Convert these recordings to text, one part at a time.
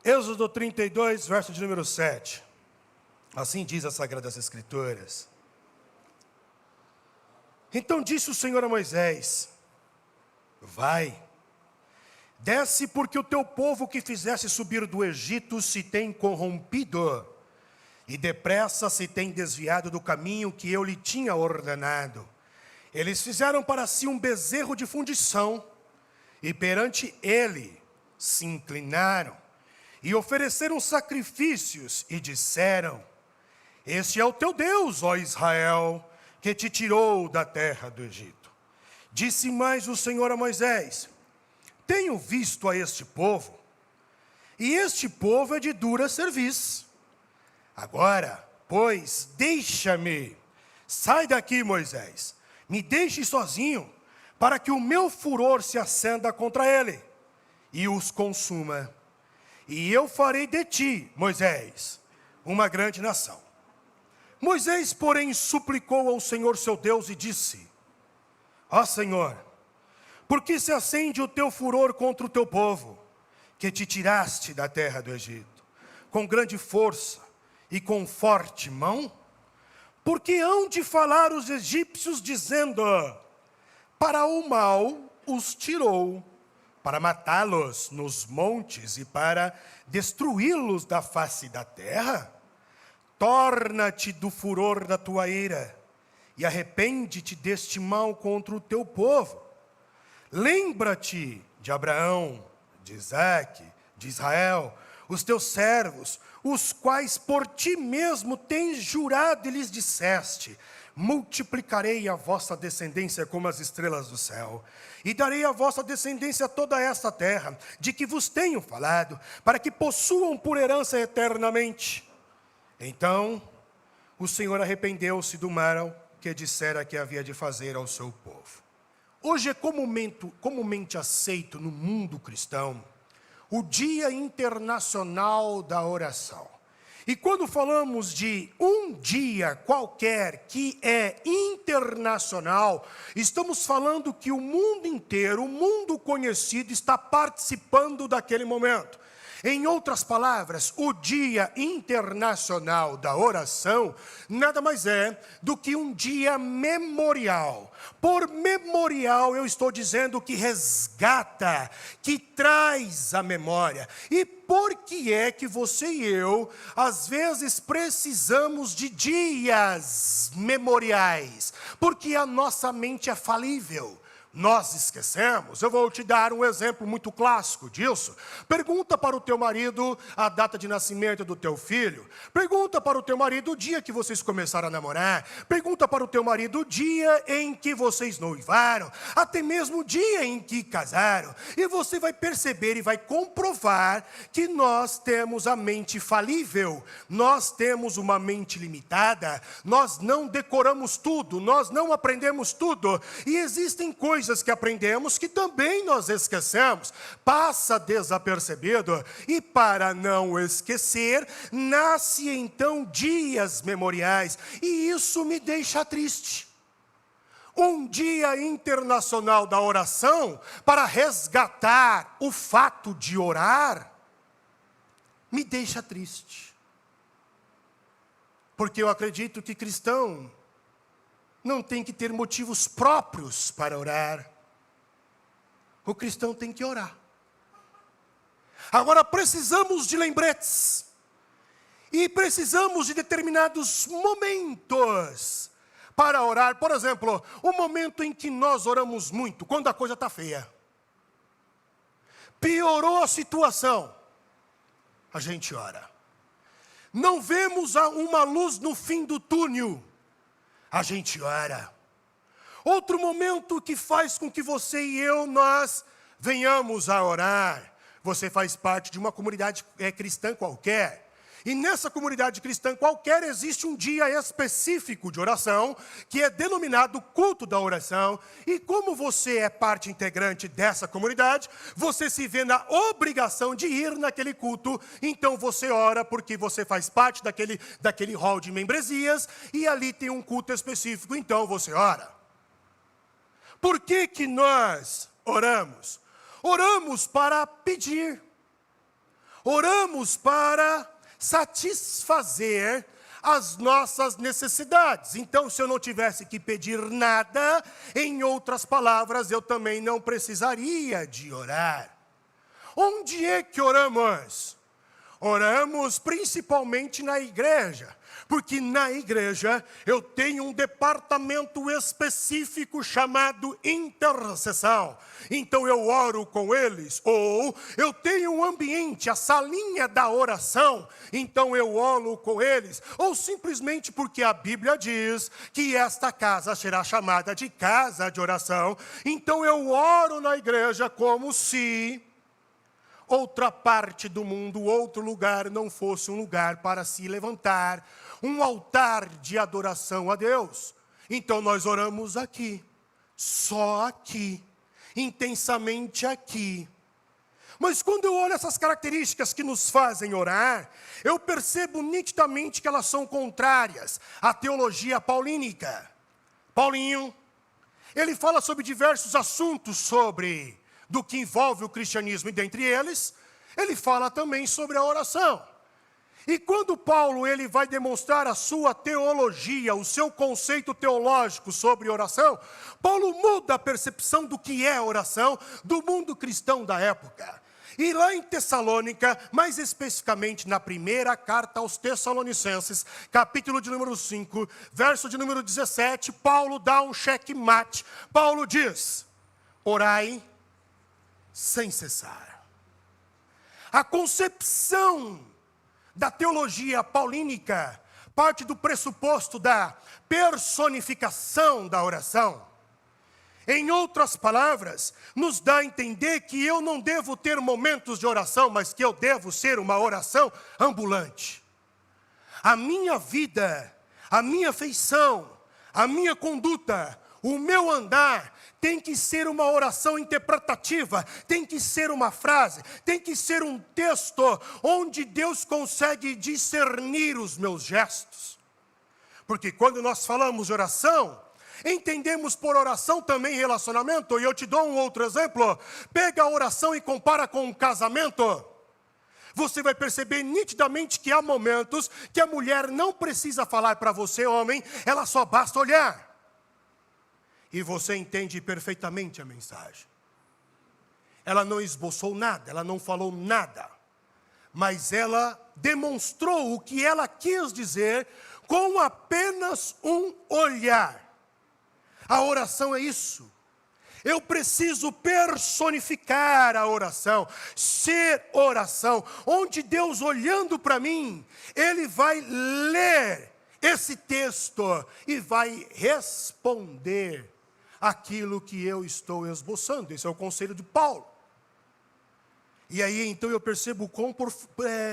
Êxodo 32, verso de número 7. Assim diz as Sagradas Escrituras. Então disse o Senhor a Moisés: vai, desce, porque o teu povo que fizeste subir do Egito se tem corrompido, e depressa se tem desviado do caminho que eu lhe tinha ordenado. Eles fizeram para si um bezerro de fundição, e perante ele se inclinaram, e ofereceram sacrifícios, e disseram: este é o teu Deus, ó Israel, que te tirou da terra do Egito. Disse mais o Senhor a Moisés: tenho visto a este povo, e este povo é de dura cerviz. Agora, pois, deixa-me, sai daqui, Moisés, me deixe sozinho, para que o meu furor se acenda contra ele, e os consuma. E eu farei de ti, Moisés, uma grande nação. Moisés, porém, suplicou ao Senhor seu Deus e disse: ó Senhor, por que se acende o teu furor contra o teu povo, que te tiraste da terra do Egito, com grande força e com forte mão? Porque hão de falar os egípcios, dizendo: para o mal os tirou, para matá-los nos montes e para destruí-los da face da terra? Torna-te do furor da tua ira, e arrepende-te deste mal contra o teu povo. Lembra-te de Abraão, de Isaque, de Israel, os teus servos, os quais por ti mesmo tens jurado e lhes disseste: multiplicarei a vossa descendência como as estrelas do céu, e darei à vossa descendência toda esta terra, de que vos tenho falado, para que possuam por herança eternamente. Então o Senhor arrependeu-se do mal que dissera que havia de fazer ao seu povo. Hoje é comumente aceito no mundo cristão o Dia Internacional da Oração. E quando falamos de um dia qualquer que é internacional, estamos falando que o mundo inteiro, o mundo conhecido, está participando daquele momento. Em outras palavras, o Dia Internacional da Oração nada mais é do que um dia memorial. Por memorial, eu estou dizendo que resgata, que traz a memória. E por que é que você e eu, às vezes, precisamos de dias memoriais? Porque a nossa mente é falível. Nós esquecemos. Eu vou te dar um exemplo muito clássico disso. Pergunta para o teu marido a data de nascimento do teu filho. Pergunta para o teu marido o dia que vocês começaram a namorar. Pergunta para o teu marido o dia em que vocês noivaram. Até mesmo o dia em que casaram. E você vai perceber e vai comprovar que nós temos a mente falível. Nós temos uma mente limitada. Nós não decoramos tudo. Nós não aprendemos tudo. E existem coisas que aprendemos que também nós esquecemos, passa desapercebido, e para não esquecer, nasce então dias memoriais, e isso me deixa triste. Um dia internacional da oração, para resgatar o fato de orar, me deixa triste. Porque eu acredito que cristão não tem que ter motivos próprios para orar. O cristão tem que orar. Agora precisamos de lembretes. E precisamos de determinados momentos para orar. Por exemplo, o momento em que nós oramos muito, quando a coisa está feia. Piorou a situação. A gente ora. Não vemos uma luz no fim do túnel. A gente ora. Outro momento que faz com que você e eu, nós venhamos a orar. Você faz parte de uma comunidade cristã qualquer. E nessa comunidade cristã qualquer existe um dia específico de oração, que é denominado culto da oração. E como você é parte integrante dessa comunidade, você se vê na obrigação de ir naquele culto. Então você ora porque você faz parte daquele hall de membresias, e ali tem um culto específico, então você ora. Por que nós oramos? Oramos para pedir. Oramos para satisfazer as nossas necessidades. Então, se eu não tivesse que pedir nada, em outras palavras, eu também não precisaria de orar. Onde é que oramos? Oramos principalmente na igreja, porque na igreja eu tenho um departamento específico chamado intercessão. Então eu oro com eles, ou eu tenho um ambiente, a salinha da oração, então eu oro com eles, ou simplesmente porque a Bíblia diz que esta casa será chamada de casa de oração, então eu oro na igreja como se outra parte do mundo, outro lugar, não fosse um lugar para se levantar, um altar de adoração a Deus. Então nós oramos aqui, só aqui, intensamente aqui. Mas quando eu olho essas características que nos fazem orar, eu percebo nitidamente que elas são contrárias à teologia paulínica. Paulinho, ele fala sobre diversos assuntos do que envolve o cristianismo, e dentre eles, ele fala também sobre a oração. E quando Paulo ele vai demonstrar a sua teologia, o seu conceito teológico sobre oração, Paulo muda a percepção do que é oração do mundo cristão da época. E lá em Tessalônica, mais especificamente na primeira carta aos Tessalonicenses, capítulo de número 5, verso de número 17, Paulo dá um checkmate. Paulo diz: orai sem cessar. A concepção da teologia paulínica parte do pressuposto da personificação da oração. Em outras palavras, nos dá a entender que eu não devo ter momentos de oração, mas que eu devo ser uma oração ambulante. A minha vida, a minha feição, a minha conduta, o meu andar tem que ser uma oração interpretativa, tem que ser uma frase, tem que ser um texto onde Deus consegue discernir os meus gestos. Porque quando nós falamos de oração, entendemos por oração também relacionamento, e eu te dou um outro exemplo. Pega a oração e compara com um casamento. Você vai perceber nitidamente que há momentos que a mulher não precisa falar para você, homem, ela só basta olhar. E você entende perfeitamente a mensagem. Ela não esboçou nada, ela não falou nada, mas ela demonstrou o que ela quis dizer com apenas um olhar. A oração é isso. Eu preciso personificar a oração, ser oração, onde Deus olhando para mim, Ele vai ler esse texto e vai responder aquilo que eu estou esboçando. Esse é o conselho de Paulo. E aí então eu percebo quão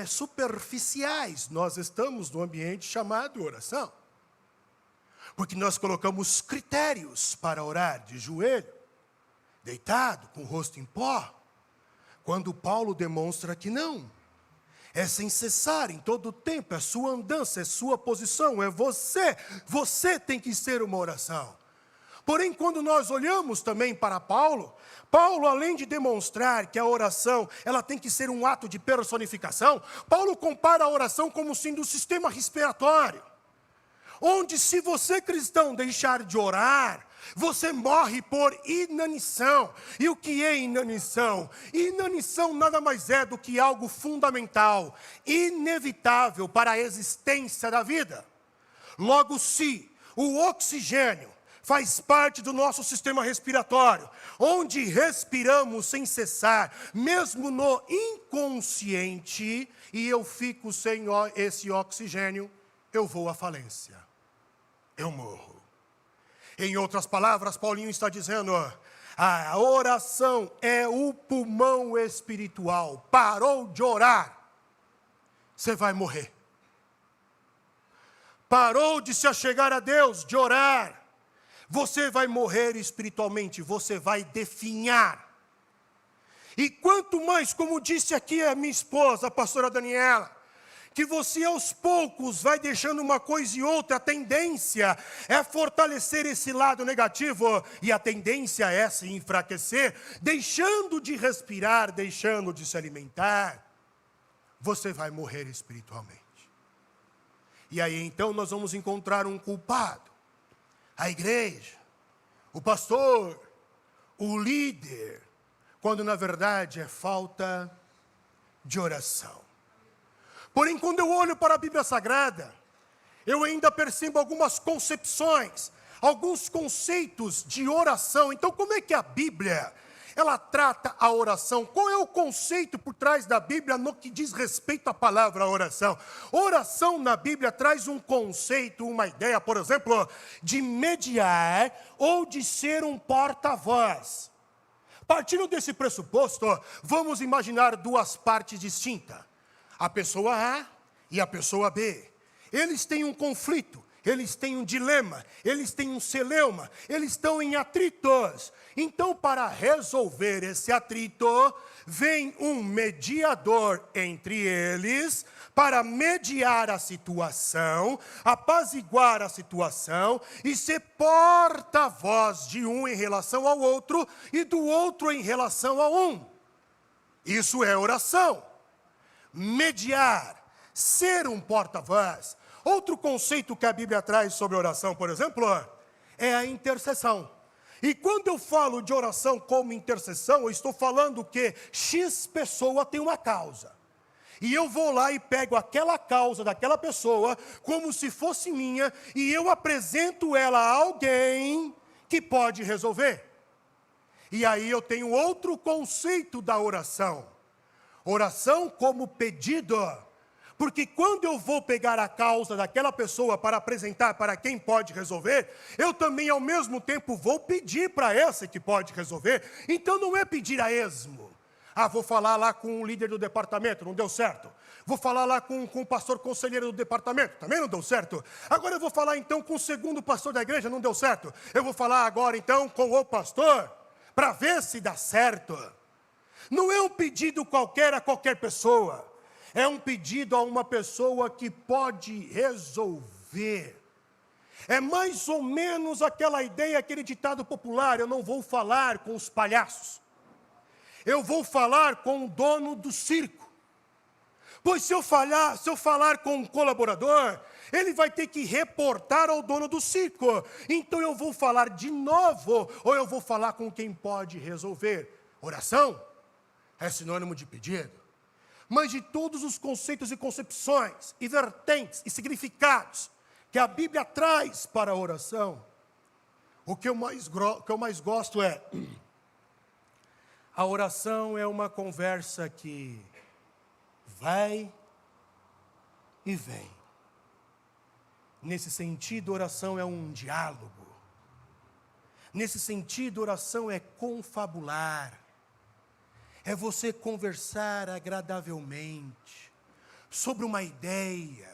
superficiais nós estamos no ambiente chamado oração. Porque nós colocamos critérios para orar de joelho, deitado, com o rosto em pó, quando Paulo demonstra que não. É sem cessar em todo o tempo, é sua andança, é sua posição, é você tem que ser uma oração. Porém, quando nós olhamos também para Paulo, além de demonstrar que a oração ela tem que ser um ato de personificação, Paulo compara a oração como sendo o sistema respiratório, onde se você cristão deixar de orar, você morre por inanição. E o que é inanição? Inanição nada mais é do que algo fundamental, inevitável para a existência da vida. Logo, se o oxigênio faz parte do nosso sistema respiratório, onde respiramos sem cessar, mesmo no inconsciente, e eu fico sem esse oxigênio, eu vou à falência, eu morro. Em outras palavras, Paulinho está dizendo, a oração é o pulmão espiritual. Parou de orar, você vai morrer. Parou de se achegar a Deus, de orar, você vai morrer espiritualmente, você vai definhar. E quanto mais, como disse aqui a minha esposa, a pastora Daniela, que você aos poucos vai deixando uma coisa e outra, a tendência é fortalecer esse lado negativo, e a tendência é se enfraquecer, deixando de respirar, deixando de se alimentar. você vai morrer espiritualmente. E aí então nós vamos encontrar um culpado. A igreja, o pastor, o líder, quando na verdade é falta de oração. Porém, quando eu olho para a Bíblia Sagrada, eu ainda percebo algumas concepções, alguns conceitos de oração. Então, como é que a Bíblia, ela trata a oração? Qual é o conceito por trás da Bíblia no que diz respeito à palavra oração? Oração na Bíblia traz um conceito, uma ideia, por exemplo, de mediar ou de ser um porta-voz. Partindo desse pressuposto, vamos imaginar duas partes distintas. A pessoa A e a pessoa B. Eles têm um conflito, eles têm um dilema, eles têm um celeuma, eles estão em atritos. Então, para resolver esse atrito, vem um mediador entre eles, para mediar a situação, apaziguar a situação e ser porta-voz de um em relação ao outro e do outro em relação a um. Isso é oração. Mediar, ser um porta-voz. Outro conceito que a Bíblia traz sobre oração, por exemplo, é a intercessão. E quando eu falo de oração como intercessão, eu estou falando que X pessoa tem uma causa. E eu vou lá e pego aquela causa daquela pessoa, como se fosse minha, e eu apresento ela a alguém que pode resolver. E aí eu tenho outro conceito da oração. Oração como pedido. Porque quando eu vou pegar a causa daquela pessoa para apresentar para quem pode resolver, eu também ao mesmo tempo vou pedir para esse que pode resolver. Então não é pedir a esmo. Vou falar lá com o líder do departamento, não deu certo. Vou falar lá com o pastor conselheiro do departamento, também não deu certo. Agora eu vou falar então com o segundo pastor da igreja, não deu certo. Eu vou falar agora então com o pastor, para ver se dá certo. Não é um pedido qualquer a qualquer pessoa. É um pedido a uma pessoa que pode resolver. É mais ou menos aquela ideia, aquele ditado popular: eu não vou falar com os palhaços. Eu vou falar com o dono do circo. Pois se eu falar com um colaborador, ele vai ter que reportar ao dono do circo. Então eu vou falar de novo, ou eu vou falar com quem pode resolver. Oração é sinônimo de pedido. Mas de todos os conceitos e concepções, e vertentes, e significados que a Bíblia traz para a oração, o que eu mais gosto é: a oração é uma conversa que vai e vem. Nesse sentido, oração é um diálogo. Nesse sentido, oração é confabular. É você conversar agradavelmente sobre uma ideia,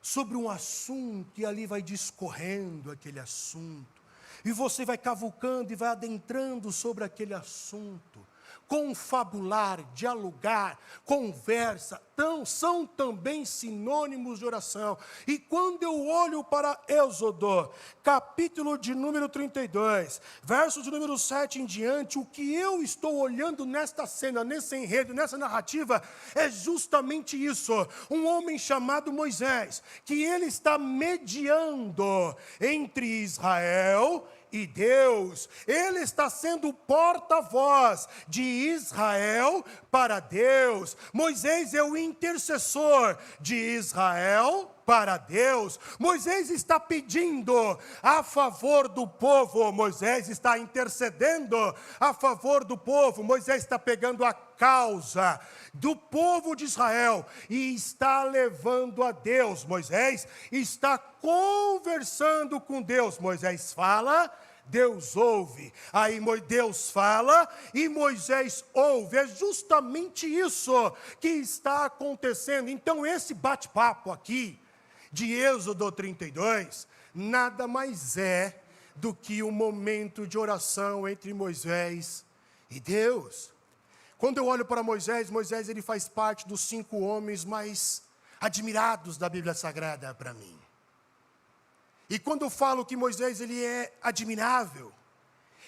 sobre um assunto, e ali vai discorrendo aquele assunto. E você vai cavucando e vai adentrando sobre aquele assunto. Confabular, dialogar, conversa, são também sinônimos de oração. E quando eu olho para Êxodo, capítulo de número 32, verso de número 7 em diante, o que eu estou olhando nesta cena, nesse enredo, nessa narrativa, é justamente isso. Um homem chamado Moisés, que ele está mediando entre Israel e Deus. Ele está sendo porta-voz de Israel para Deus. Moisés é o intercessor de Israel para Deus. Moisés está pedindo a favor do povo. Moisés está intercedendo a favor do povo. Moisés está pegando a causa do povo de Israel e está levando a Deus. Moisés está conversando com Deus. Moisés fala, Deus ouve. Aí Deus fala e Moisés ouve. É justamente isso que está acontecendo. Então esse bate-papo aqui de Êxodo 32 nada mais é do que um momento de oração entre Moisés e Deus. Quando eu olho para Moisés, ele faz parte dos 5 homens mais admirados da Bíblia Sagrada para mim. E quando eu falo que Moisés ele é admirável,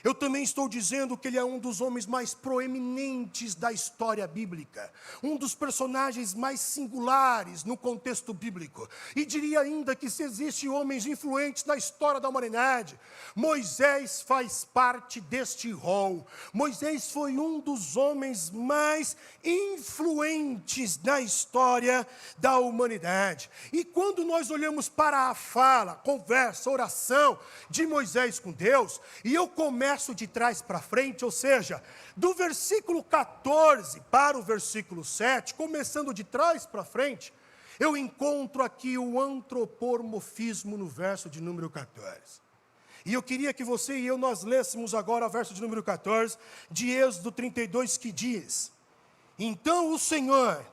Eu também estou dizendo que ele é um dos homens mais proeminentes da história bíblica, um dos personagens mais singulares no contexto bíblico. E diria ainda que se existem homens influentes na história da humanidade, Moisés faz parte deste rol. Moisés foi um dos homens mais influentes na história da humanidade. E quando nós olhamos para a fala, conversa, oração de Moisés com Deus, e eu começo de trás para frente, ou seja, do versículo 14 para o versículo 7, começando de trás para frente, eu encontro aqui o antropomorfismo no verso de número 14. E eu queria que você e eu nós lêssemos agora o verso de número 14 de Êxodo 32, que diz: então o Senhor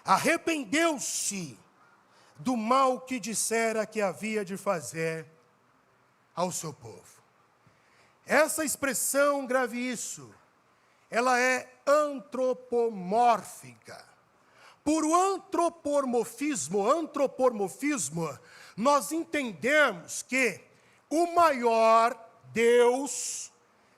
arrependeu-se do mal que dissera que havia de fazer ao seu povo. Essa expressão, grave isso, ela é antropomórfica. Por antropomorfismo, nós entendemos que o maior Deus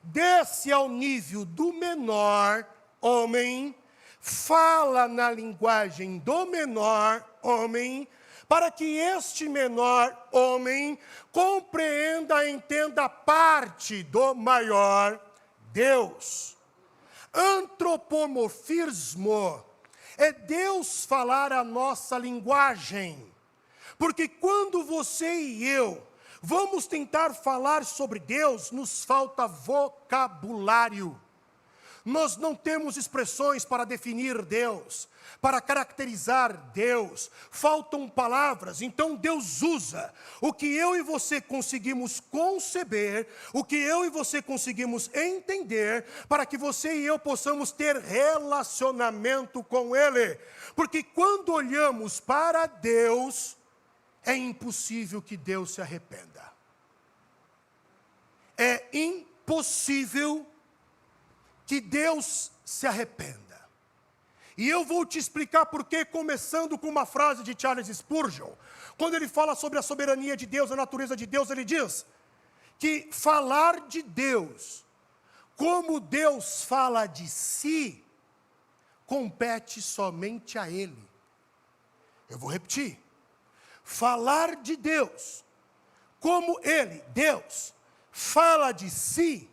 desce ao nível do menor homem, fala na linguagem do menor homem, para que este menor homem compreenda e entenda parte do maior Deus. Antropomorfismo é Deus falar a nossa linguagem. Porque quando você e eu vamos tentar falar sobre Deus, nos falta vocabulário. Nós não temos expressões para definir Deus, para caracterizar Deus. Faltam palavras, então Deus usa o que eu e você conseguimos conceber, o que eu e você conseguimos entender, para que você e eu possamos ter relacionamento com Ele. Porque quando olhamos para Deus, é impossível que Deus se arrependa. É impossível que Deus se arrependa. E eu vou te explicar por quê, começando com uma frase de Charles Spurgeon. Quando ele fala sobre a soberania de Deus, a natureza de Deus, ele diz que falar de Deus, como Deus fala de si, compete somente a Ele. Eu vou repetir. Falar de Deus, como Ele, Deus, fala de si,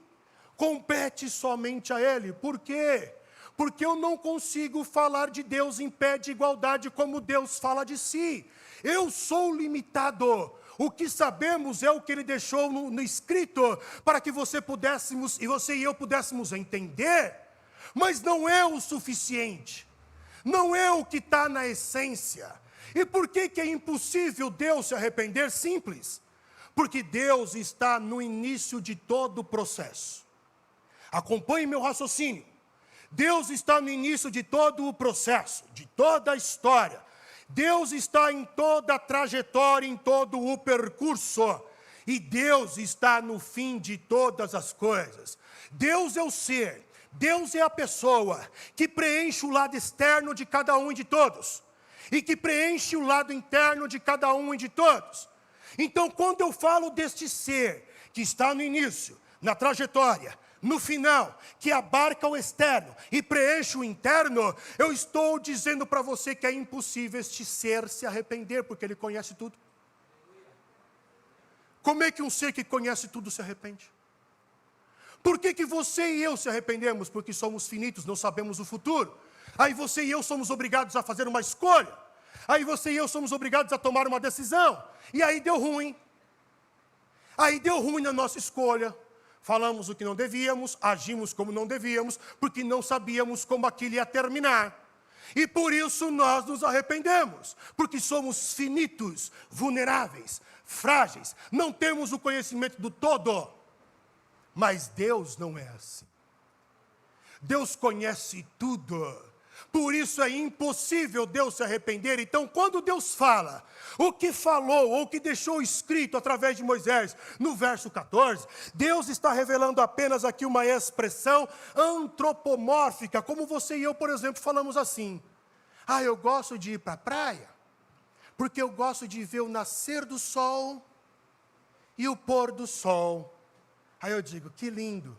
compete somente a Ele. Por quê? Porque eu não consigo falar de Deus em pé de igualdade como Deus fala de si. Eu sou limitado. O que sabemos é o que Ele deixou no escrito, para que você e eu pudéssemos entender, mas não é o suficiente. Não é o que está na essência. E por que é impossível Deus se arrepender? Simples. Porque Deus está no início de todo o processo. Acompanhe meu raciocínio. Deus está no início de todo o processo, de toda a história. Deus está em toda a trajetória, em todo o percurso. E Deus está no fim de todas as coisas. Deus é o ser, Deus é a pessoa que preenche o lado externo de cada um e de todos. E que preenche o lado interno de cada um e de todos. Então, quando eu falo deste ser, que está no início, na trajetória, no final, que abarca o externo e preenche o interno, eu estou dizendo para você que é impossível este ser se arrepender, porque ele conhece tudo. Como é que um ser que conhece tudo se arrepende? Por que você e eu se arrependemos? Porque somos finitos, não sabemos o futuro. Aí você e eu somos obrigados a fazer uma escolha. Aí você e eu somos obrigados a tomar uma decisão. E aí deu ruim. Aí deu ruim na nossa escolha. Falamos o que não devíamos, agimos como não devíamos, porque não sabíamos como aquilo ia terminar. E por isso nós nos arrependemos, porque somos finitos, vulneráveis, frágeis, não temos o conhecimento do todo. Mas Deus não é assim. Deus conhece tudo. Por isso é impossível Deus se arrepender. Então, quando Deus fala o que falou, ou o que deixou escrito através de Moisés, no verso 14, Deus está revelando apenas aqui uma expressão antropomórfica, como você e eu, por exemplo, falamos assim: ah, eu gosto de ir para a praia, porque eu gosto de ver o nascer do sol e o pôr do sol. Aí eu digo, que lindo.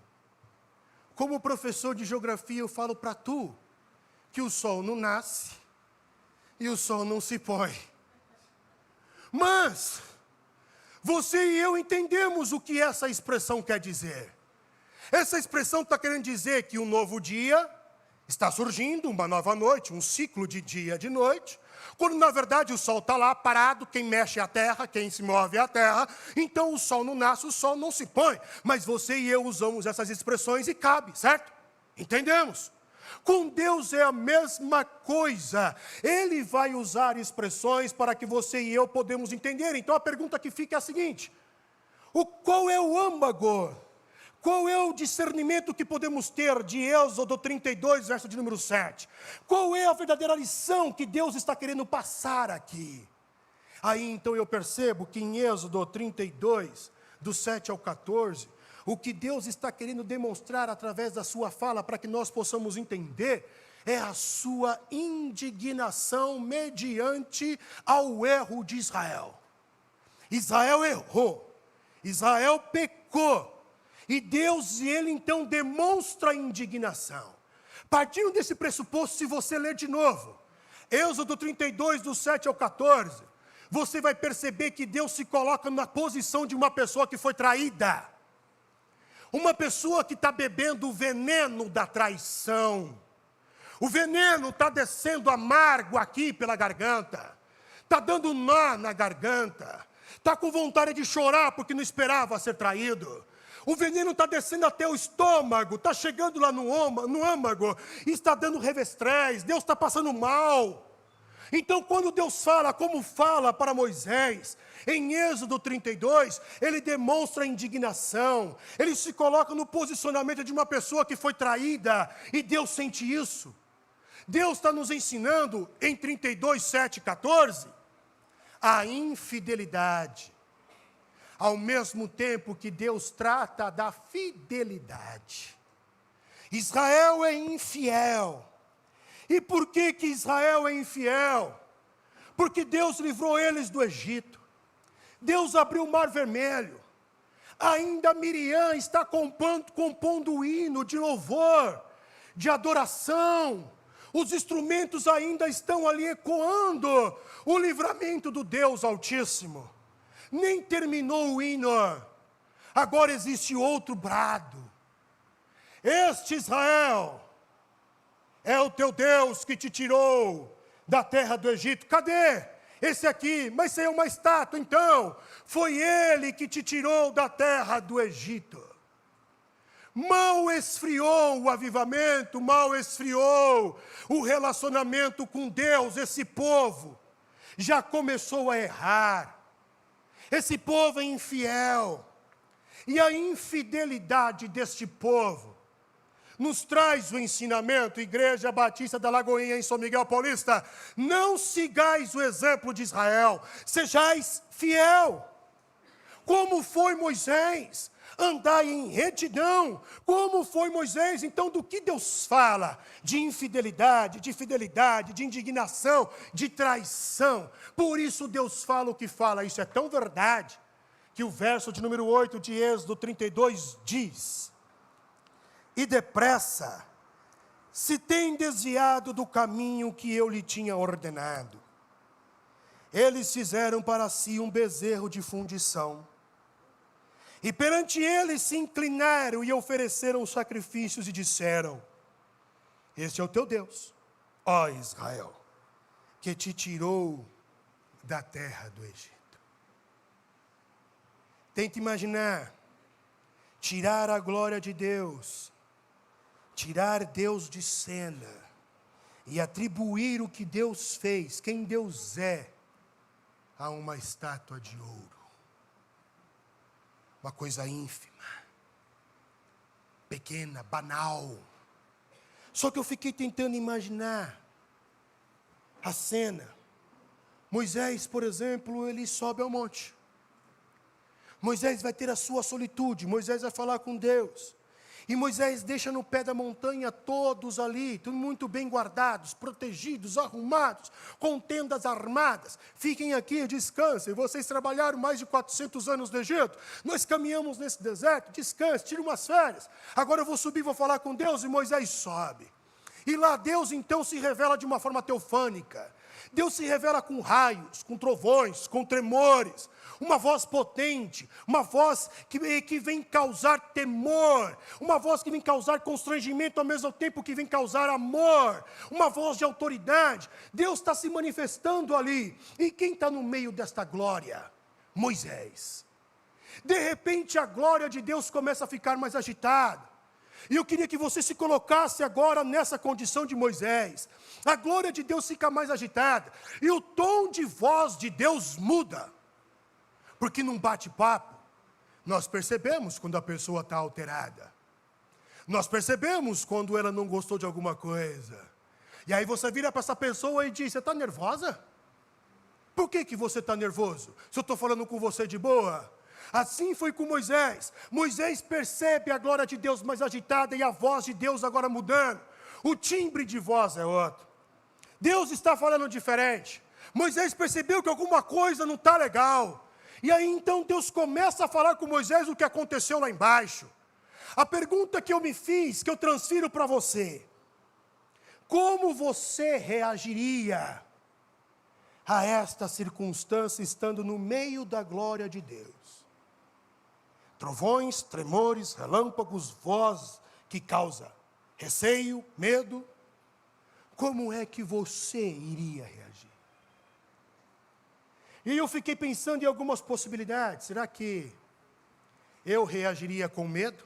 Como professor de geografia eu falo para tu, que o sol não nasce e o sol não se põe. Mas, você e eu entendemos o que essa expressão quer dizer. Essa expressão está querendo dizer que um novo dia está surgindo, uma nova noite, um ciclo de dia e de noite, quando na verdade o sol está lá parado, quem mexe é a terra, quem se move é a terra, então o sol não nasce, o sol não se põe, mas você e eu usamos essas expressões e cabe, certo? Entendemos? Com Deus é a mesma coisa, Ele vai usar expressões para que você e eu podemos entender. Então a pergunta que fica é a seguinte: qual é o âmago? Qual é o discernimento que podemos ter de Êxodo 32, verso de número 7? Qual é a verdadeira lição que Deus está querendo passar aqui? Aí então eu percebo que em Êxodo 32, do 7 ao 14, o que Deus está querendo demonstrar através da sua fala, para que nós possamos entender, é a sua indignação mediante ao erro de Israel. Israel errou, Israel pecou. E Deus, ele então demonstra indignação. Partindo desse pressuposto, se você ler de novo, Êxodo 32, do 7 ao 14, você vai perceber que Deus se coloca na posição de uma pessoa que foi traída. Uma pessoa que está bebendo o veneno da traição. O veneno está descendo amargo aqui pela garganta. Está dando nó na garganta. Está com vontade de chorar porque não esperava ser traído. O veneno está descendo até o estômago, está chegando lá no âmago, e está dando revestrez, Deus está passando mal. Então quando Deus fala, como fala para Moisés, em Êxodo 32, Ele demonstra indignação, Ele se coloca no posicionamento de uma pessoa que foi traída, e Deus sente isso. Deus está nos ensinando, em 32, 7 e 14, a infidelidade. Ao mesmo tempo que Deus trata da fidelidade. Israel é infiel. E por que Israel é infiel? Porque Deus livrou eles do Egito. Deus abriu o Mar Vermelho. Ainda Miriam está compondo o hino de louvor, de adoração. Os instrumentos ainda estão ali ecoando o livramento do Deus Altíssimo. Nem terminou o hino, agora existe outro brado. Este Israel é o teu Deus que te tirou da terra do Egito. Cadê? Esse aqui, mas esse é uma estátua, então. Foi ele que te tirou da terra do Egito. Mal esfriou o avivamento, mal esfriou o relacionamento com Deus. Esse povo já começou a errar. Esse povo é infiel, e a infidelidade deste povo nos traz o ensinamento, Igreja Batista da Lagoinha em São Miguel Paulista, não sigais o exemplo de Israel, sejais fiel, como foi Moisés, andai em retidão, como foi Moisés. Então do que Deus fala? De infidelidade, de fidelidade, de indignação, de traição. Por isso Deus fala o que fala. Isso é tão verdade, que o verso de número 8 de Êxodo 32 diz: e depressa se tem desviado do caminho que eu lhe tinha ordenado. Eles fizeram para si um bezerro de fundição, e perante ele se inclinaram e ofereceram sacrifícios e disseram: este é o teu Deus, ó Israel, que te tirou da terra do Egito. Tente imaginar, tirar a glória de Deus, tirar Deus de cena e atribuir o que Deus fez, quem Deus é, a uma estátua de ouro. Uma coisa ínfima, pequena, banal. Só que eu fiquei tentando imaginar a cena. Moisés, por exemplo, ele sobe ao monte. Moisés vai ter a sua solitude, Moisés vai falar com Deus. E Moisés deixa no pé da montanha todos ali, tudo muito bem guardados, protegidos, arrumados, com tendas armadas. Fiquem aqui, descansem. Vocês trabalharam mais de 400 anos no Egito. Nós caminhamos nesse deserto, descansem, tire umas férias. Agora eu vou subir, vou falar com Deus. E Moisés sobe. E lá Deus então se revela de uma forma teofânica. Deus se revela com raios, com trovões, com tremores, uma voz potente, uma voz que vem causar temor, uma voz que vem causar constrangimento ao mesmo tempo que vem causar amor, uma voz de autoridade. Deus está se manifestando ali. E quem está no meio desta glória? Moisés. De repente a glória de Deus começa a ficar mais agitada. E eu queria que você se colocasse agora nessa condição de Moisés. A glória de Deus fica mais agitada. E o tom de voz de Deus muda. Porque num bate-papo, nós percebemos quando a pessoa está alterada. Nós percebemos quando ela não gostou de alguma coisa. E aí você vira para essa pessoa e diz: você está nervosa? Por que você está nervoso? Se eu estou falando com você de boa? Assim foi com Moisés. Moisés percebe a glória de Deus mais agitada e a voz de Deus agora mudando. O timbre de voz é outro. Deus está falando diferente. Moisés percebeu que alguma coisa não está legal. E aí então Deus começa a falar com Moisés o que aconteceu lá embaixo. A pergunta que eu me fiz, que eu transfiro para você: como você reagiria a esta circunstância estando no meio da glória de Deus? Trovões, tremores, relâmpagos, voz que causa receio, medo. Como é que você iria reagir? E eu fiquei pensando em algumas possibilidades. Será que eu reagiria com medo?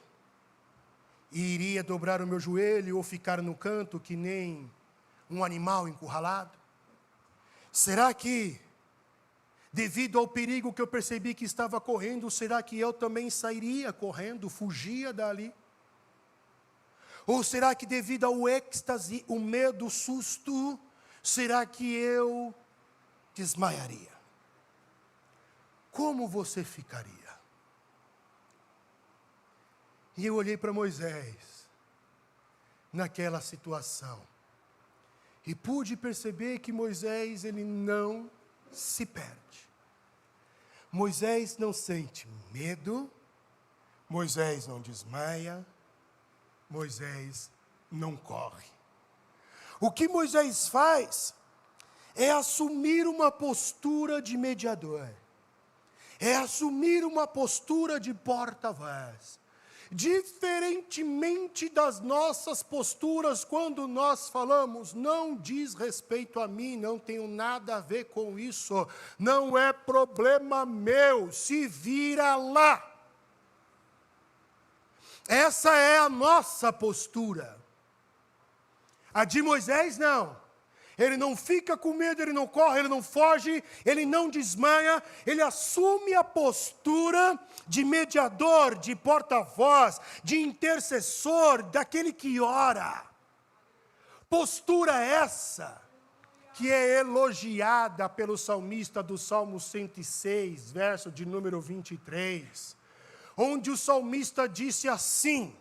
E iria dobrar o meu joelho ou ficar no canto que nem um animal encurralado? Será que, devido ao perigo que eu percebi que estava correndo, será que eu também sairia correndo, fugia dali? Ou será que devido ao êxtase, o medo, o susto, será que eu desmaiaria? Como você ficaria? E eu olhei para Moisés, naquela situação, e pude perceber que Moisés, ele não se perde. Moisés não sente medo, Moisés não desmaia, Moisés não corre. O que Moisés faz é assumir uma postura de mediador, é assumir uma postura de porta-voz. Diferentemente das nossas posturas, quando nós falamos, não diz respeito a mim, não tenho nada a ver com isso, não é problema meu, se vira lá. Essa é a nossa postura. A de Moisés não. Ele não fica com medo, ele não corre, ele não foge, ele não desmaia, ele assume a postura de mediador, de porta-voz, de intercessor, daquele que ora. Postura essa que é elogiada pelo salmista do Salmo 106, verso de número 23, onde o salmista disse assim: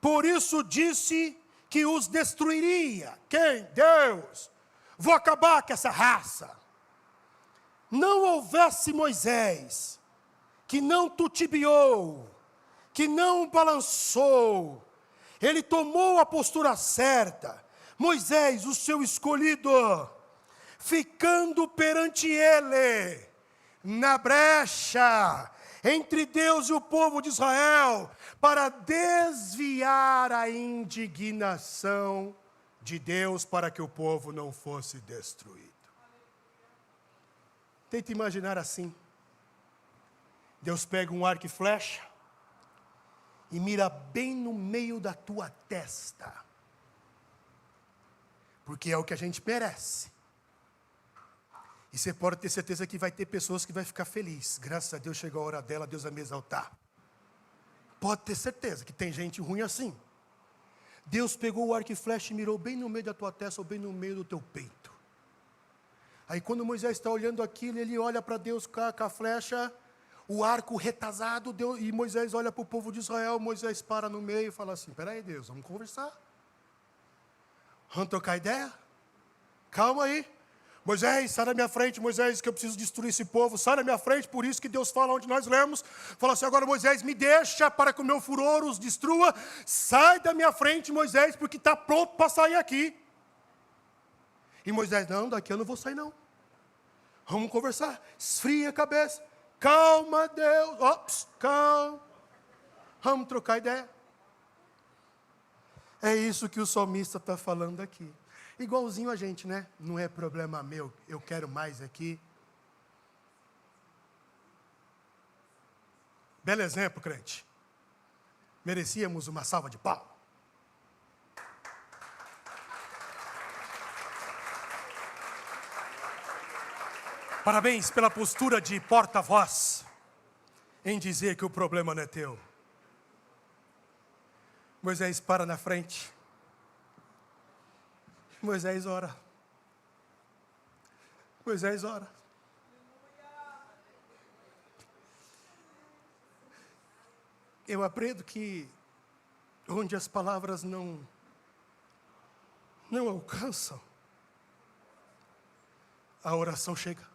por isso disse que os destruiria. Quem? Deus. Vou acabar com essa raça. Não houvesse Moisés, que não titubeou, que não balançou, ele tomou a postura certa. Moisés, o seu escolhido, ficando perante ele, na brecha, entre Deus e o povo de Israel, para desviar a indignação de Deus, para que o povo não fosse destruído. Tente imaginar assim. Deus pega um arco e flecha e mira bem no meio da tua testa, porque é o que a gente merece. E você pode ter certeza que vai ter pessoas que vai ficar feliz. Graças a Deus chegou a hora dela, Deus vai me exaltar. Pode ter certeza que tem gente ruim assim. Deus pegou o arco e flecha e mirou bem no meio da tua testa ou bem no meio do teu peito. Aí quando Moisés está olhando aquilo, ele olha para Deus com a flecha. o arco retazado, e Moisés olha para o povo de Israel, Moisés para no meio e fala assim, peraí Deus, vamos conversar. Vamos trocar ideia? Calma aí. Moisés, sai da minha frente, Moisés, que eu preciso destruir esse povo, sai da minha frente, por isso que Deus fala onde nós lemos, fala assim, agora Moisés, me deixa para que o meu furor os destrua, sai da minha frente, Moisés, porque está pronto para sair aqui. E Moisés, não, daqui eu não vou sair não. Vamos conversar, esfria a cabeça, calma Deus, ops, calma, vamos trocar ideia. É isso que o salmista está falando aqui. Igualzinho a gente, né? Não é problema meu, eu quero mais aqui. Belo exemplo, crente. Merecíamos uma salva de palmas. Parabéns pela postura de porta-voz em dizer que o problema não é teu. Moisés para na frente. Moisés ora. Moisés ora. Eu aprendo que onde as palavras não alcançam, a oração chega.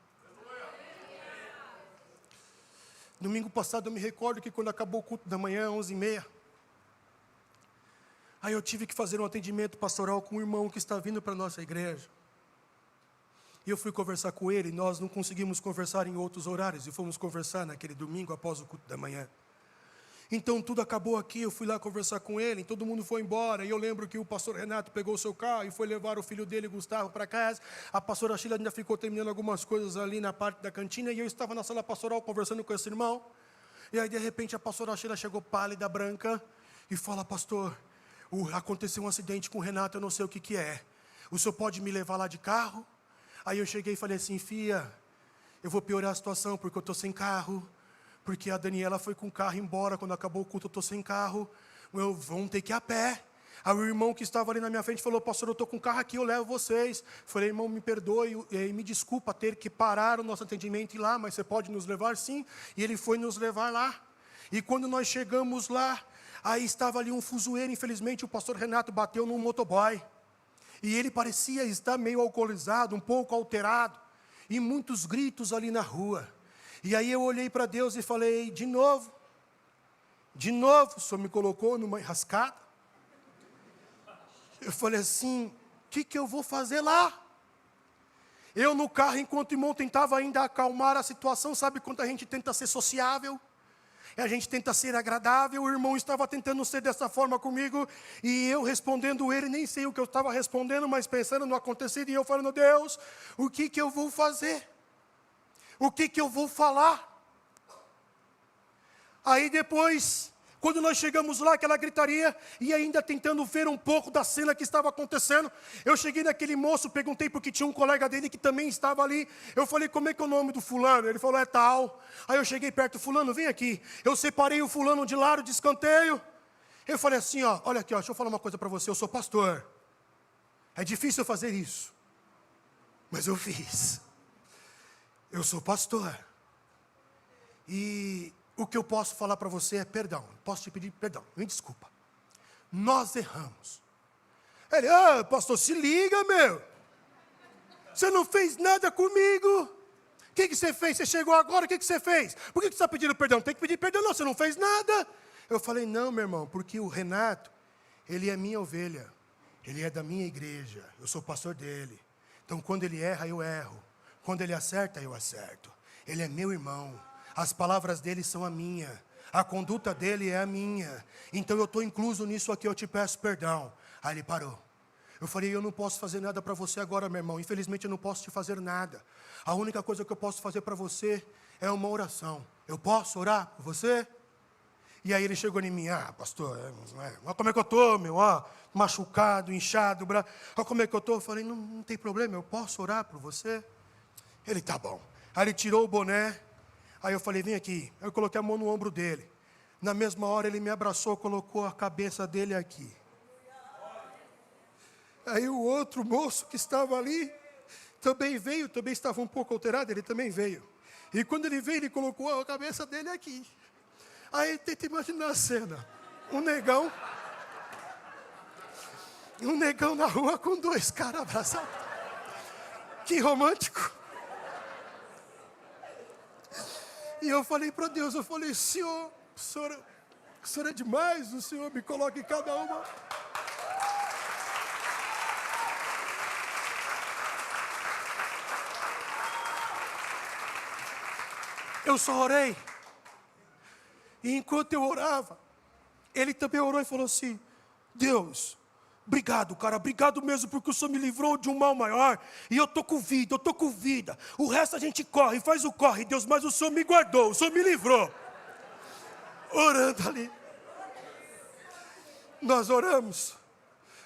Domingo passado eu me recordo que quando acabou o culto da manhã, 11h30, aí eu tive que fazer um atendimento pastoral com um irmão que está vindo para a nossa igreja. E eu fui conversar com ele, nós não conseguimos conversar em outros horários, e fomos conversar naquele domingo após o culto da manhã. Então tudo acabou aqui, eu fui lá conversar com ele, todo mundo foi embora, e eu lembro que o pastor Renato pegou o seu carro e foi levar o filho dele, Gustavo, para casa. A pastora Sheila ainda ficou terminando algumas coisas ali na parte da cantina, e eu estava na sala pastoral conversando com esse irmão. E aí de repente a pastora Sheila chegou pálida, branca, e fala, pastor, aconteceu um acidente com o Renato, eu não sei o que é. O senhor pode me levar lá de carro? Aí eu cheguei e falei assim, filha, eu vou piorar a situação porque eu estou sem carro, porque a Daniela foi com o carro embora, quando acabou o culto eu estou sem carro, vamos ter que ir a pé. Aí o irmão que estava ali na minha frente falou, pastor, eu estou com o carro aqui, eu levo vocês. Falei, irmão, me perdoe e me desculpa ter que parar o nosso atendimento e ir lá, mas você pode nos levar sim? E ele foi nos levar lá. E quando nós chegamos lá, aí estava ali um fuzueiro, infelizmente o pastor Renato bateu num motoboy. E ele parecia estar meio alcoolizado, um pouco alterado. E muitos gritos ali na rua. E aí eu olhei para Deus e falei, de novo, o Senhor me colocou numa enrascada. Eu falei assim, o que eu vou fazer lá? Eu no carro, enquanto o irmão tentava ainda acalmar a situação, sabe quando a gente tenta ser sociável? A gente tenta ser agradável, o irmão estava tentando ser dessa forma comigo, e eu respondendo ele, nem sei o que eu estava respondendo, mas pensando no acontecido, e eu falando, Deus, o que eu vou fazer? O que eu vou falar? Aí depois, quando nós chegamos lá, aquela gritaria, e ainda tentando ver um pouco da cena que estava acontecendo, eu cheguei naquele moço, perguntei porque tinha um colega dele que também estava ali, eu falei, como é que é o nome do fulano? Ele falou, é tal. Aí eu cheguei perto, fulano, vem aqui. Eu separei o fulano de lado, de escanteio. Eu falei assim, olha aqui, deixa eu falar uma coisa para você, eu sou pastor. É difícil eu fazer isso, mas eu fiz. Eu sou pastor. E o que eu posso falar para você é perdão. Posso te pedir perdão, me desculpa. Nós erramos. Ele, pastor, se liga, meu. Você não fez nada comigo. O que você fez? Você chegou agora, o que você fez? Por que você está pedindo perdão? Tem que pedir perdão, não, você não fez nada. Eu falei, não, meu irmão, porque o Renato, ele é minha ovelha. Ele é da minha igreja, eu sou pastor dele. Então, quando ele erra, eu erro. Quando ele acerta, eu acerto. Ele é meu irmão. As palavras dele são a minha. A conduta dele é a minha. Então eu estou incluso nisso aqui, eu te peço perdão. Aí ele parou. Eu falei, eu não posso fazer nada para você agora, meu irmão. Infelizmente eu não posso te fazer nada. A única coisa que eu posso fazer para você é uma oração. Eu posso orar por você? E aí ele chegou em mim, pastor, olha como é que eu estou, meu, machucado, inchado, olha como é que eu estou. Eu falei, não tem problema, eu posso orar por você? Ele, tá bom. Aí ele tirou o boné, aí eu falei, vem aqui. Aí eu coloquei a mão no ombro dele. Na mesma hora ele me abraçou, colocou a cabeça dele aqui. Aí o outro moço que estava ali, também veio, também estava um pouco alterado, ele também veio. E quando ele veio, ele colocou a cabeça dele aqui. Aí tenta imaginar a cena. Um negão na rua com dois caras abraçados. Que romântico. E eu falei para Deus, Senhor, o Senhor é demais, o Senhor me coloca em cada uma. Eu só orei. E enquanto eu orava, ele também orou e falou assim: Deus, obrigado, cara, obrigado mesmo, porque o Senhor me livrou de um mal maior. E eu tô com vida. O resto a gente corre, faz o corre, Deus, mas o Senhor me guardou, o Senhor me livrou. Orando ali. Nós oramos.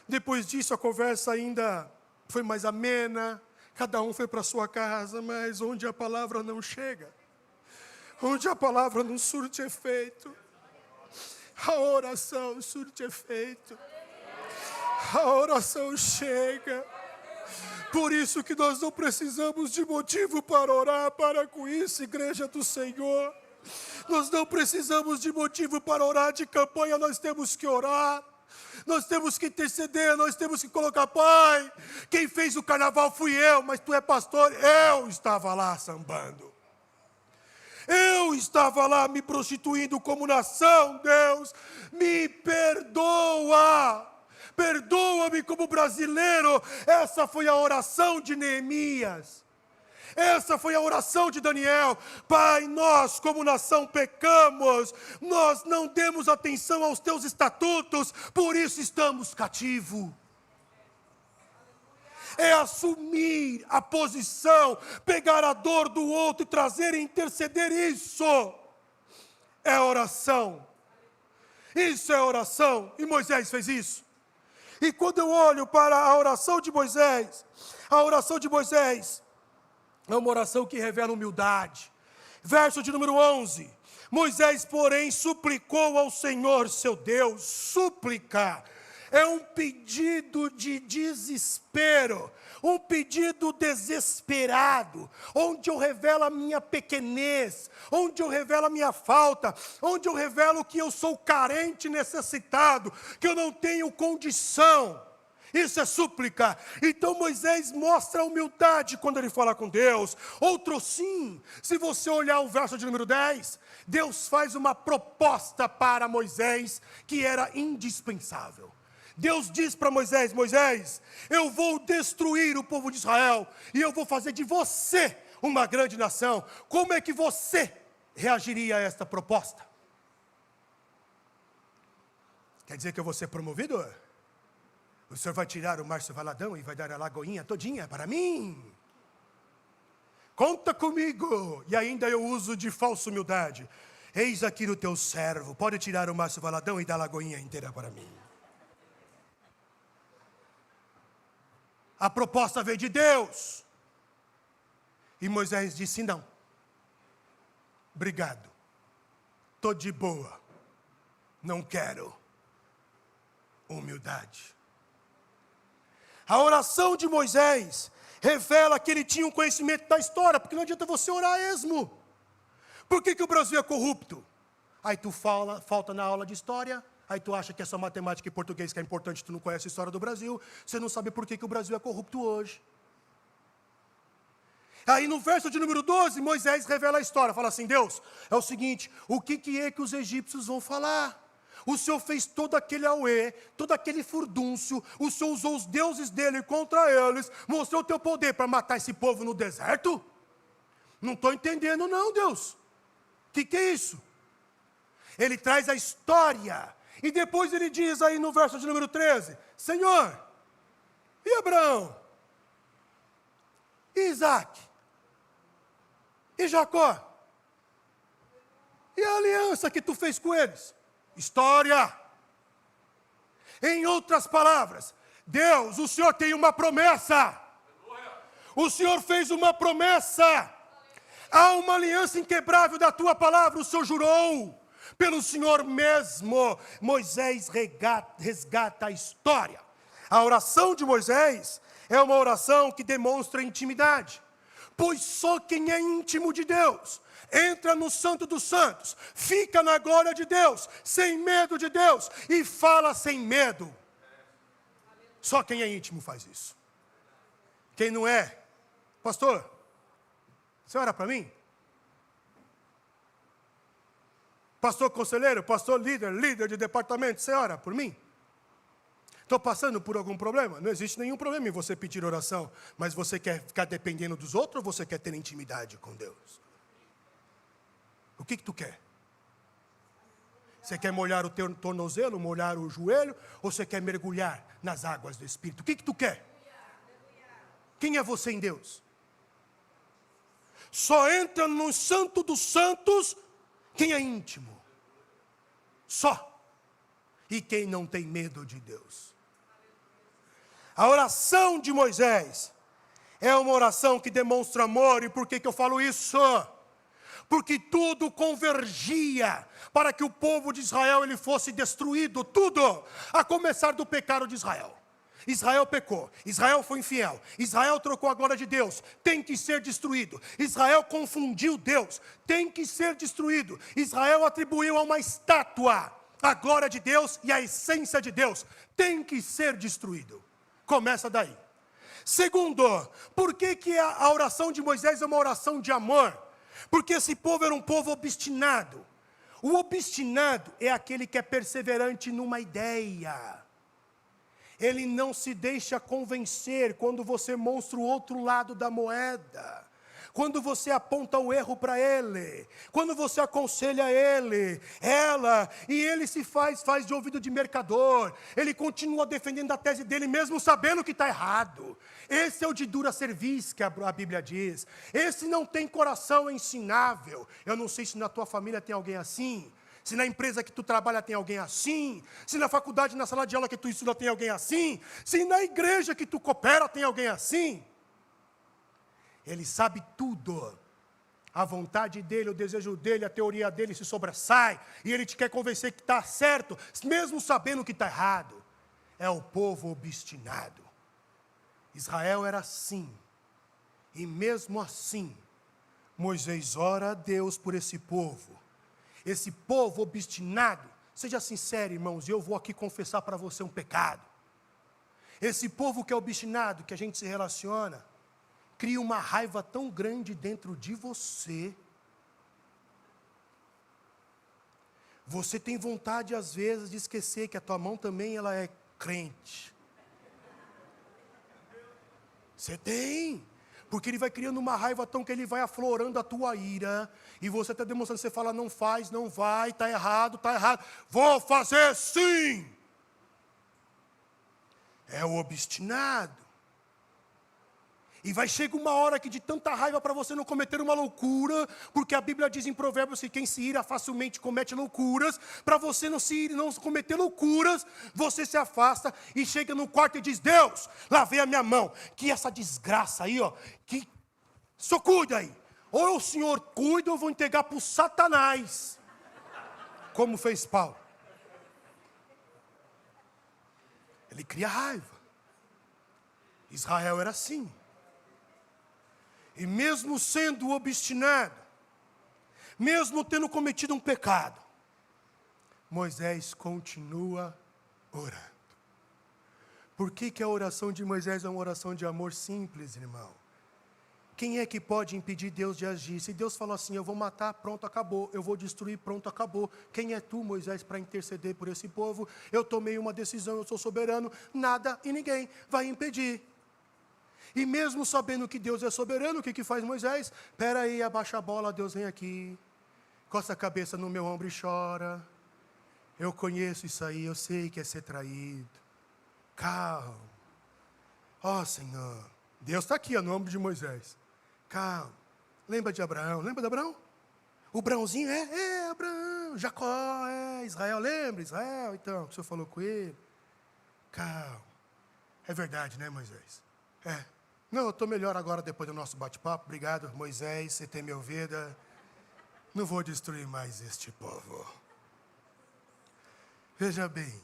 Depois disso, a conversa ainda foi mais amena. Cada um foi para sua casa, mas onde a palavra não chega, onde a palavra não surte efeito, a oração surte efeito. A oração chega. Por isso que nós não precisamos de motivo para orar. Para com isso, igreja do Senhor. Nós não precisamos de motivo para orar de campanha. Nós temos que orar. Nós temos que interceder. Nós temos que colocar: Pai, quem fez o carnaval fui eu, mas tu é pastor. Eu estava lá sambando. Eu estava lá me prostituindo como nação. Deus, me perdoa. Perdoa-me como brasileiro. Essa foi a oração de Neemias. Essa foi a oração de Daniel. Pai, nós como nação pecamos. Nós não demos atenção aos teus estatutos. Por isso estamos cativos. É assumir a posição, pegar a dor do outro e trazer e interceder. Isso é oração. Isso é oração. E Moisés fez isso. E quando eu olho para a oração de Moisés é uma oração que revela humildade. Verso de número 11. Moisés, porém, suplicou ao Senhor seu Deus. Súplica é um pedido de desespero, um pedido desesperado, onde eu revelo a minha pequenez, onde eu revelo a minha falta, onde eu revelo que eu sou carente, necessitado, que eu não tenho condição. Isso é súplica. Então Moisés mostra a humildade quando ele fala com Deus. Outro sim, se você olhar o verso de número 10, Deus faz uma proposta para Moisés que era indispensável. Deus diz para Moisés: Moisés, eu vou destruir o povo de Israel e eu vou fazer de você uma grande nação. Como é que você reagiria a esta proposta? Quer dizer que eu vou ser promovido? O Senhor vai tirar o Márcio Valadão e vai dar a Lagoinha todinha para mim? Conta comigo. E ainda eu uso de falsa humildade: eis aqui o teu servo, pode tirar o Márcio Valadão e dar a Lagoinha inteira para mim. A proposta veio de Deus. E Moisés disse: não. Obrigado. Estou de boa. Não quero. Humildade. A oração de Moisés revela que ele tinha um conhecimento da história, porque não adianta você orar a esmo. Por que o Brasil é corrupto? Aí tu falta na aula de história. Aí tu acha que é só matemática e português que é importante, tu não conhece a história do Brasil, você não sabe por que o Brasil é corrupto hoje. Aí no verso de número 12, Moisés revela a história, fala assim: Deus, é o seguinte, o que é que os egípcios vão falar? O Senhor fez todo aquele auê, todo aquele furdúncio, o Senhor usou os deuses dele contra eles, mostrou o teu poder para matar esse povo no deserto? Não estou entendendo não, Deus. O que é isso? Ele traz a história. E depois ele diz aí no verso de número 13: Senhor, e Abraão? E Isaac? E Jacó? E a aliança que tu fez com eles? História. Em outras palavras, Deus, o Senhor tem uma promessa. O Senhor fez uma promessa. Há uma aliança inquebrável da tua palavra, o Senhor jurou. Pelo Senhor mesmo, Moisés resgata a história. A oração de Moisés é uma oração que demonstra intimidade. Pois só quem é íntimo de Deus entra no Santo dos Santos, fica na glória de Deus, sem medo de Deus, e fala sem medo. Só quem é íntimo faz isso. Quem não é, pastor, você ora para mim? Pastor conselheiro, pastor líder de departamento, você ora por mim? Estou passando por algum problema? Não existe nenhum problema em você pedir oração, mas você quer ficar dependendo dos outros ou você quer ter intimidade com Deus? O que tu quer? Você quer molhar o teu tornozelo, molhar o joelho, ou você quer mergulhar nas águas do Espírito? O que tu quer? Quem é você em Deus? Só entra no Santo dos Santos quem é íntimo. Só. E quem não tem medo de Deus. A oração de Moisés é uma oração que demonstra amor. E por que eu falo isso? Porque tudo convergia para que o povo de Israel ele fosse destruído, tudo, a começar do pecado de Israel. Israel pecou, Israel foi infiel, Israel trocou a glória de Deus, tem que ser destruído. Israel confundiu Deus, tem que ser destruído. Israel atribuiu a uma estátua a glória de Deus e a essência de Deus, tem que ser destruído. Começa daí. Segundo, por que a oração de Moisés é uma oração de amor? Porque esse povo era um povo obstinado. O obstinado é aquele que é perseverante numa ideia. Ele não se deixa convencer quando você mostra o outro lado da moeda. Quando você aponta o erro para ele. Quando você aconselha ele, ela, e ele se faz de ouvido de mercador. Ele continua defendendo a tese dele mesmo sabendo que está errado. Esse é o de dura cerviz que a Bíblia diz. Esse não tem coração ensinável. Eu não sei se na tua família tem alguém assim. Se na empresa que tu trabalha tem alguém assim. Se na faculdade, na sala de aula que tu estuda tem alguém assim. Se na igreja que tu coopera tem alguém assim. Ele sabe tudo. A vontade dele, o desejo dele, a teoria dele se sobressai. E ele te quer convencer que está certo, mesmo sabendo que está errado. É o povo obstinado. Israel era assim. E mesmo assim, Moisés ora a Deus por esse povo. Esse povo obstinado, seja sincero, irmãos, e eu vou aqui confessar para você um pecado. Esse povo que é obstinado, que a gente se relaciona, cria uma raiva tão grande dentro de você. Você tem vontade, às vezes, de esquecer que a tua mão também ela é crente. Você tem. Porque ele vai criando uma raiva tão que ele vai aflorando a tua ira. E você está demonstrando, você fala, não faz, não vai, está errado, está errado. Vou fazer sim. É o obstinado. E vai chegar uma hora que de tanta raiva para você não cometer uma loucura, porque a Bíblia diz em Provérbios que quem se ira facilmente comete loucuras. Para você não cometer loucuras, você se afasta e chega no quarto e diz, Deus, lavei a minha mão, que essa desgraça aí, ó, que só cuida aí. Ou o Senhor cuida ou eu vou entregar para o Satanás, como fez Paulo. Ele cria raiva. Israel era assim. E mesmo sendo obstinado, mesmo tendo cometido um pecado, Moisés continua orando. Por que a oração de Moisés é uma oração de amor simples, irmão? Quem é que pode impedir Deus de agir? Se Deus falou assim, eu vou matar, pronto, acabou. Eu vou destruir, pronto, acabou. Quem é tu, Moisés, para interceder por esse povo? Eu tomei uma decisão, eu sou soberano, nada e ninguém vai impedir. E mesmo sabendo que Deus é soberano, o que faz Moisés? Espera aí, abaixa a bola, Deus vem aqui. Costa a cabeça no meu ombro e chora. Eu conheço isso aí, eu sei que é ser traído. Calma. Ó Senhor, Deus está aqui, no ombro de Moisés. Calma. Lembra de Abraão? Lembra de Abraão? O Abraãozinho Abraão. Jacó, Israel, lembra? Israel, então, que o Senhor falou com ele. Calma. É verdade, né, Moisés? Não, eu estou melhor agora depois do nosso bate-papo. Obrigado, Moisés, você tem me ouvido. Não vou destruir mais este povo. Veja bem,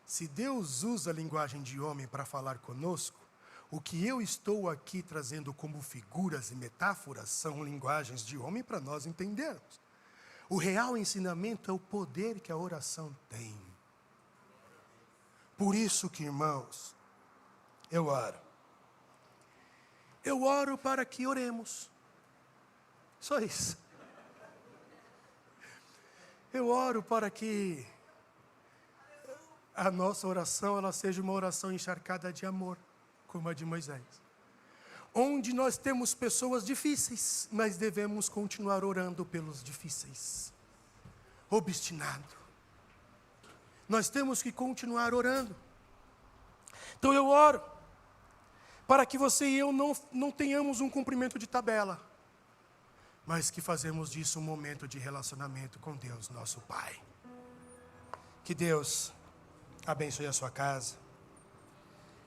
se Deus usa a linguagem de homem para falar conosco, O que eu estou aqui trazendo como figuras e metáforas são linguagens de homem para nós entendermos. O real ensinamento é o poder que a oração tem. Por isso que, irmãos, eu oro. Eu oro para que oremos. Só isso. Eu oro para que a nossa oração ela seja uma oração encharcada de amor, como a de Moisés. Onde nós temos pessoas difíceis, mas devemos continuar orando pelos difíceis. Obstinado. Nós temos que continuar orando. Então eu oro para que você e eu não tenhamos um cumprimento de tabela, mas que fazemos disso um momento de relacionamento com Deus, nosso Pai. Que Deus abençoe a sua casa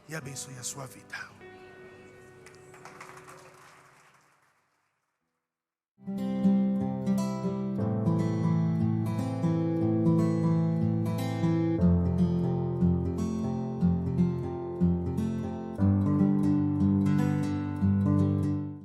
e abençoe a sua vida.